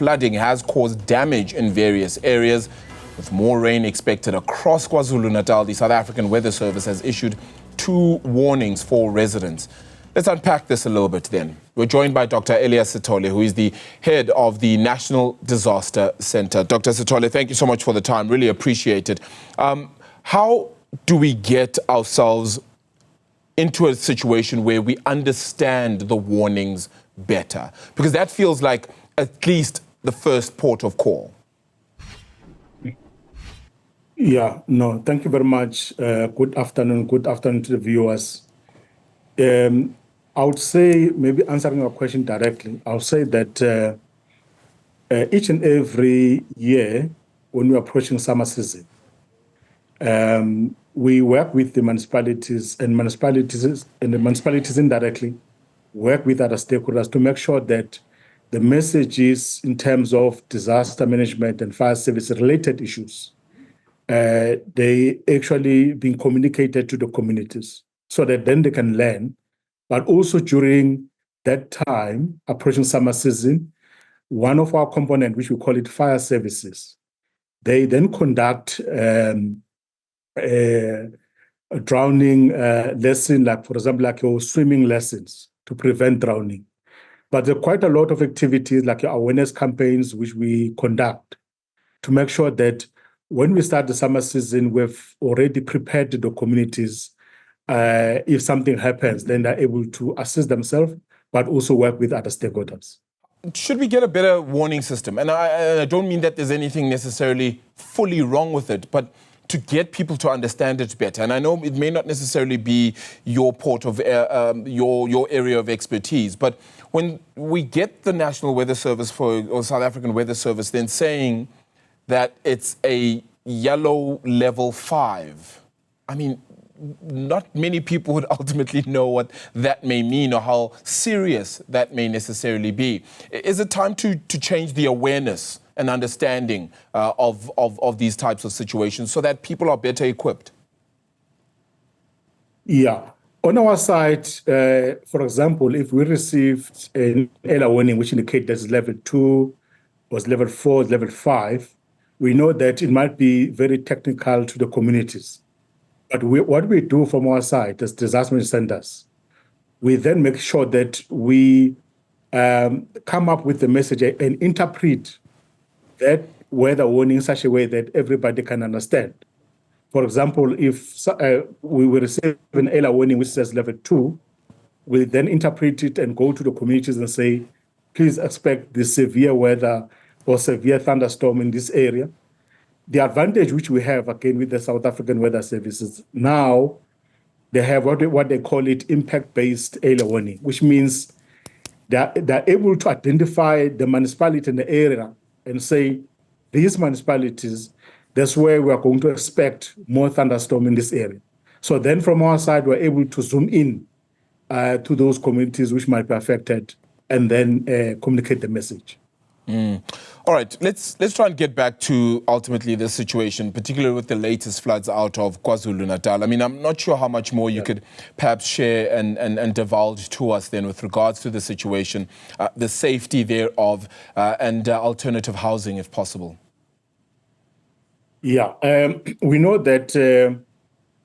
flooding has caused damage in various areas. With more rain expected across KwaZulu-Natal, the South African Weather Service has issued 2 warnings for residents. Let's unpack this a little bit then. We're joined by Dr. Elias Sithole, who is the head of the National Disaster Center. Dr. Sithole, thank you so much for the time. Really appreciate it. How do we get ourselves into a situation where we understand the warnings better? Because that feels like at least the first port of call. Yeah, no, thank you very much. Good afternoon to the viewers. I would say, maybe answering your question directly, I'll say that each and every year when we're approaching summer season, we work with the municipalities, and the municipalities indirectly work with other stakeholders to make sure that the messages in terms of disaster management and fire service related issues, they actually being communicated to the communities so that then they can learn. But also during that time, approaching summer season, one of our components, which we call it fire services, they then conduct a drowning lesson, like for example, like your swimming lessons to prevent drowning. But there are quite a lot of activities like awareness campaigns, which we conduct to make sure that when we start the summer season, we've already prepared the communities. If something happens, then they're able to assist themselves, but also work with other stakeholders. Should we get a better warning system? And I don't mean that there's anything necessarily fully wrong with it, but to get people to understand it better. And I know it may not necessarily be your port of your area of expertise, but when we get the National Weather Service or South African Weather Service then saying that it's a yellow level 5, I mean, not many people would ultimately know what that may mean or how serious that may necessarily be. Is it time to change the awareness and understanding of these types of situations so that people are better equipped? Yeah. On our side, for example, if we received an early warning which indicates that it's level 2, was level 4, level 5, we know that it might be very technical to the communities. But what we do from our side as disaster management centers, we then make sure that we come up with the message and interpret that weather warning in such a way that everybody can understand. For example, if we will receive an early warning which says level 2, we then interpret it and go to the communities and say, please expect the severe weather or severe thunderstorm in this area. The advantage which we have, again, with the South African Weather Services, now they have what they call it impact-based early warning, which means they're able to identify the municipality in the area and say, these municipalities, that's where we are going to expect more thunderstorm in this area. So then from our side, we're able to zoom in to those communities which might be affected and then communicate the message. All right, let's try and get back to ultimately the situation, particularly with the latest floods out of KwaZulu-Natal. I mean, I'm not sure how much more you could perhaps share and divulge to us then with regards to the situation, the safety thereof, and alternative housing if possible. Yeah, we know that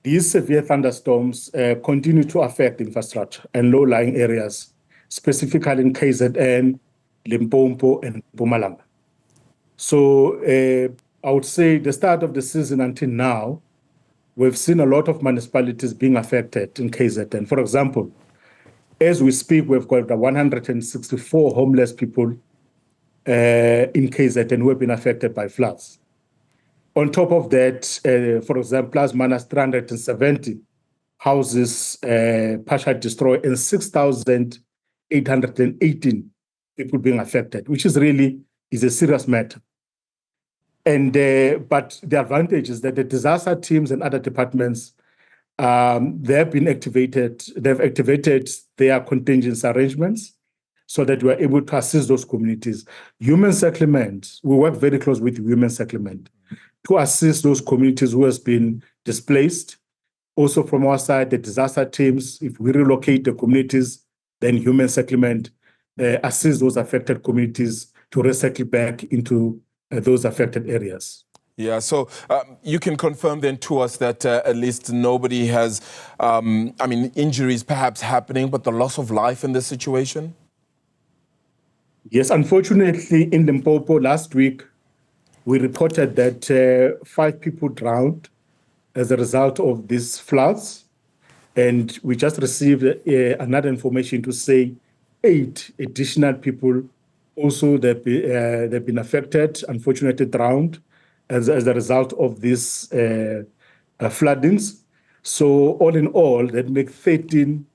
these severe thunderstorms continue to affect infrastructure and low-lying areas, specifically in KZN, Limpopo, and Mpumalanga. So I would say the start of the season until now, we've seen a lot of municipalities being affected in KZN. For example, as we speak, we've got 164 homeless people in KZN who have been affected by floods. On top of that, for example, plus minus 370 houses partially destroyed and 6,818 people being affected, which is really a serious matter. And but the advantage is that the disaster teams and other departments, they have been activated. They've activated their contingency arrangements so that we're able to assist those communities. Human settlement, we work very close with human settlement to assist those communities who has been displaced. Also from our side, the disaster teams, if we relocate the communities, then human settlement assists those affected communities to recycle back into those affected areas. Yeah, so you can confirm then to us that at least nobody has, injuries perhaps happening, but the loss of life in this situation? Yes, unfortunately, in Limpopo last week, we reported that 5 people drowned as a result of these floods. And we just received another information to say 8 additional people also they've been affected, unfortunately drowned as a result of these floodings. So all in all, that makes 13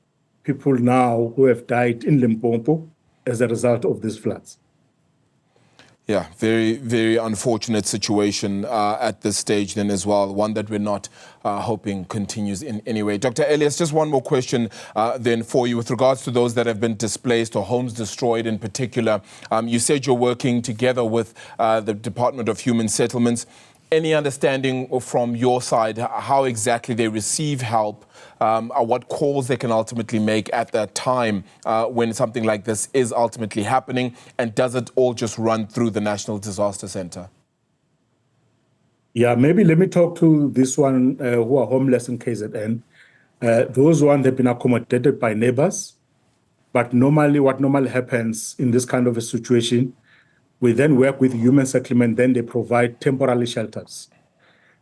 people now who have died in Limpopo as a result of these floods. Yeah, very, very unfortunate situation at this stage then as well, one that we're not hoping continues in any way. Dr. Elias, just one more question then for you with regards to those that have been displaced or homes destroyed in particular. You said you're working together with the Department of Human Settlements. Any understanding from your side how exactly they receive help, or what calls they can ultimately make at that time when something like this is ultimately happening? And does it all just run through the National Disaster Center? Yeah, maybe let me talk to this one who are homeless in KZN. Those ones have been accommodated by neighbors. But normally, what normally happens in this kind of a situation, we then work with human settlement, then they provide temporary shelters,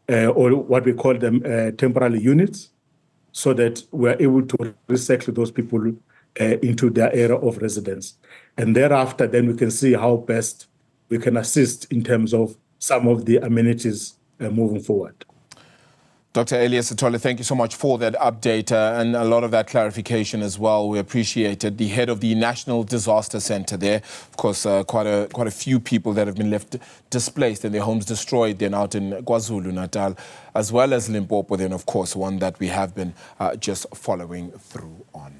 or what we call them temporary units, so that we're able to recycle those people into their area of residence. And thereafter, then we can see how best we can assist in terms of some of the amenities moving forward. Dr. Elias Sithole, thank you so much for that update and a lot of that clarification as well. We appreciate it. The head of the National Disaster Center there, of course, quite a few people that have been left displaced and their homes destroyed then out in KwaZulu-Natal, as well as Limpopo then, of course, one that we have been just following through on.